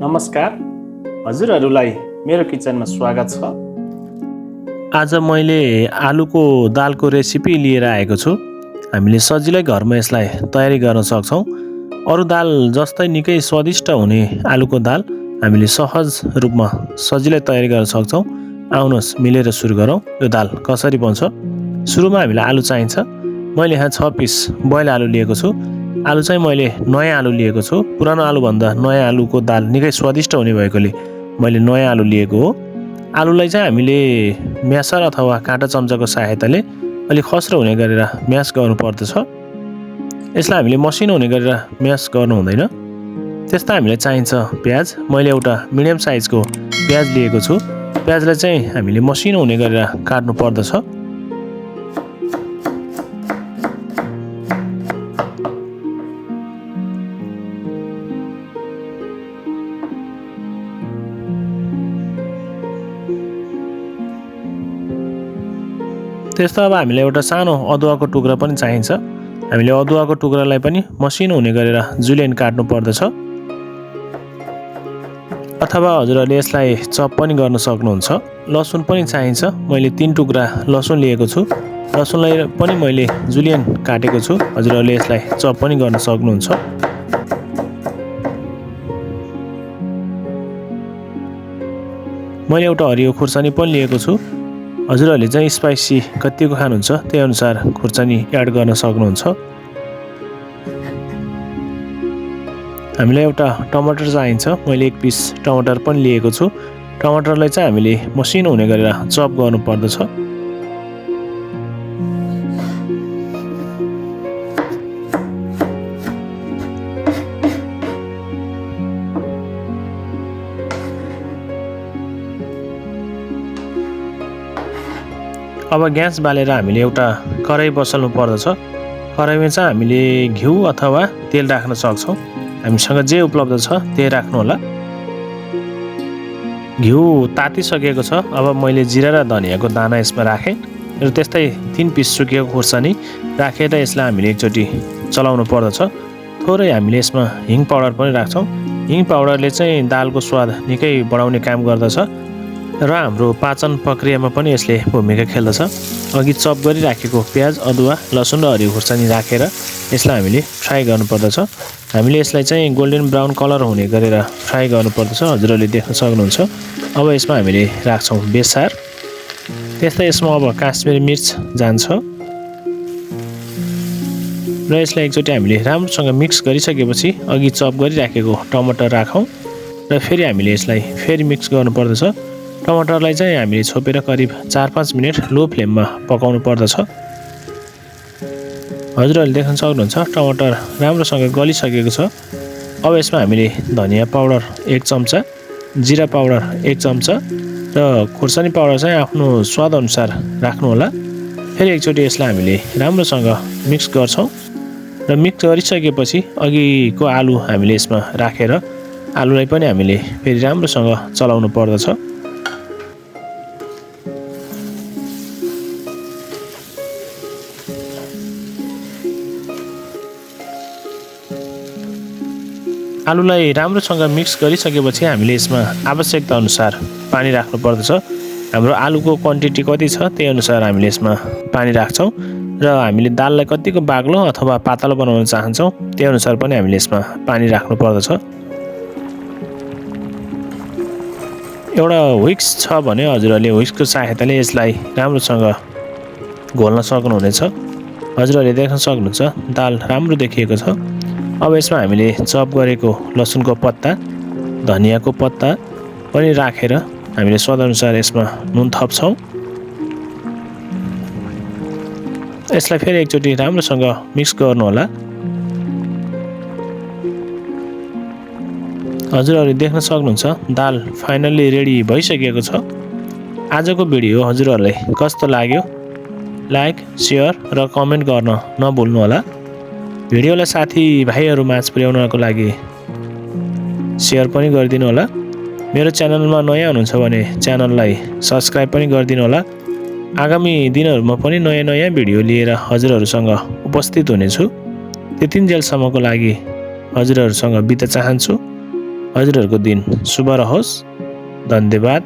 नमस्कार, हजुरहरूलाई मेरो किचनमा स्वागत छ। आज मैले आलुको दालको रेसिपी लिएर आएको छु। हामीले सजिलै घरमा यसलाई तयारी गर्न सक्छौँ। अरू दाल जस्तै निकै स्वादिष्ट हुने आलुको दाल हामीले सहज रूपमा सजिलै तयारी गर्न सक्छौँ। आउनुहोस् मिलेर सुरु गरौँ। यो दाल कसरी बन्छ? सुरुमा हामीलाई आलु चाहिन्छ। मैले यहाँ 6 पिस बोइल आलु लिएको छु। आलु चाहिँ मैले नयाँ आलु लिएको छु। पुरानो आलुभन्दा नयाँ आलुको दाल निकै स्वादिष्ट हुने भएकोले मैले नयाँ आलु लिएको हो। आलुलाई चाहिँ हामीले म्यासर अथवा काँटा चम्चाको सहायताले अलिक खस्रो हुने गरेर म्यास गर्नु पर्दछ। यसलाई हामीले मसिनो हुने गरेर म्यास गर्नु हुँदैन। त्यस्ता हामीलाई चाहिन्छ प्याज। मैले एउटा मिडियम साइजको प्याज लिएको छु। प्याजलाई चाहिँ हामीले मसिनो हुने गरेर काट्नु पर्दछ। त्यस्तो अब हामीलाई एउटा सानो अदुवाको टुक्रा पनि चाहिन्छ। हामीले अदुवाको टुक्रालाई पनि मसिनो हुने गरेर जुलियन काट्नु पर्दछ। अथवा हजुरहरूले यसलाई चप पनि गर्न सक्नुहुन्छ। लसुन पनि चाहिन्छ। मैले 3 टुक्रा लसुन लिएको छु। लसुनलाई पनि मैले जुलियन काटेको छु। हजुरहरूले यसलाई चप पनि गर्न सक्नुहुन्छ। मैले एउटा हरियो खुर्सानी पनि लिएको छु। हजुरहरूले चाहिँ स्पाइसी कतिको खानुहुन्छ त्यही अनुसार खुर्सानी एड गर्न सक्नुहुन्छ। हामीलाई एउटा टमाटर चाहिन्छ। मैले 1 पिस टमाटर पनि लिएको छु। टमाटरलाई चाहिँ हामीले मसिनो हुने गरेर चप गर्नु पर्दछ। अब ग्यास बालेर हामीले एउटा कराई बसाल्नु पर्दछ। कराईमा चाहिँ हामीले घिउ अथवा तेल राख्न सक्छौँ। हामीसँग जे उपलब्ध छ त्यही राख्नु होला। घिउ तातिसकेको छ। अब मैले जिरा र धनियाँको दाना यसमा राखेँ र त्यस्तै 3 पिस सुकेको खुर्सानी राखेर यसलाई हामीले एकचोटि चलाउनु पर्दछ। थोरै हामीले यसमा हिङ पाउडर पनि राख्छौँ। हिङ पाउडरले चाहिँ दालको स्वाद निकै बढाउने काम गर्दछ र हाम्रो पाचन प्रक्रियामा पनि यसले भूमिका खेल्दछ। अघि चप गरिराखेको प्याज, अदुवा, लसुन र हरियो खुर्सानी राखेर यसलाई हामीले फ्राई गर्नुपर्दछ। हामीले यसलाई चाहिँ गोल्डन ब्राउन कलर हुने गरेर फ्राई गर्नुपर्दछ। हजुरहरूले देख्न सक्नुहुन्छ। अब यसमा हामीले राख्छौँ बेसार। त्यस्तै यसमा अब काश्मिरी मिर्च जान्छ र यसलाई एकचोटि हामीले राम्रोसँग मिक्स गरिसकेपछि अघि चप गरिराखेको टमाटर राखौँ र फेरि हामीले यसलाई फेरि मिक्स गर्नुपर्दछ। टमाटरलाई चाहिँ हामीले छोपेर करिब 4-5 मिनट लो फ्लेममा पकाउनु पर्दछ। हजुरहरूले देख्न सक्नुहुन्छ टमाटर राम्रोसँग गलिसकेको छ। अब यसमा हामीले धनियाँ पाउडर 1 चम्चा, जिरा पाउडर 1 चम्चा र खुर्सानी पाउडर चाहिँ आफ्नो स्वादअनुसार राख्नुहोला। फेरि एकचोटि यसलाई हामीले राम्रोसँग मिक्स गर्छौँ र मिक्स गरिसकेपछि अघिको आलु हामीले यसमा राखेर आलुलाई पनि हामीले फेरि राम्रोसँग चलाउनु पर्दछ। आलुलाई राम्रोसँग मिक्स गरिसकेपछि हामीले यसमा आवश्यकता अनुसार पानी राख्नु पर्दछ। हाम्रो आलुको क्वान्टिटी कति छ त्यही अनुसार हामीले यसमा पानी राख्छौँ र हामीले दाललाई कतिको बाक्लो अथवा पातलो बनाउन चाहन्छौँ त्यही अनुसार पनि हामीले यसमा पानी राख्नु पर्दछ। एउटा व्हिक्स छ भने हजुरहरूले व्हिक्सको सहायताले यसलाई राम्रोसँग घोल्न सक्नुहुनेछ। हजुरहरूले देख्न सक्नुहुन्छ दाल राम्रो देखिएको छ। अब यसमा हामीले चप गरेको लसुनको पत्ता, धनियाँको पत्ता पनि राखेर हामीले स्वादअनुसार यसमा नुन थप्छौँ। यसलाई फेरि एकचोटि राम्रोसँग मिक्स गर्नुहोला। हजुरहरूले देख्न सक्नुहुन्छ दाल फाइनल्ली रेडी भइसकेको छ। आजको भिडियो हजुरहरूलाई कस्तो लाग्यो? लाइक, सेयर र कमेन्ट गर्न नभुल्नुहोला। भिडियोलाई साथीभाइहरूमाझ पुर्याउनको लागि सेयर पनि गरिदिनु होला। मेरो च्यानलमा नयाँ हुनुहुन्छ भने च्यानललाई सब्स्क्राइब पनि गरिदिनु होला। आगामी दिनहरूमा पनि नयाँ भिडियो लिएर हजुरहरूसँग उपस्थित हुनेछु। त्यतिन्जेलसम्मको लागि हजुरहरूसँग बिदा चाहन्छु। हजुरहरूको दिन शुभ रहोस्। धन्यवाद।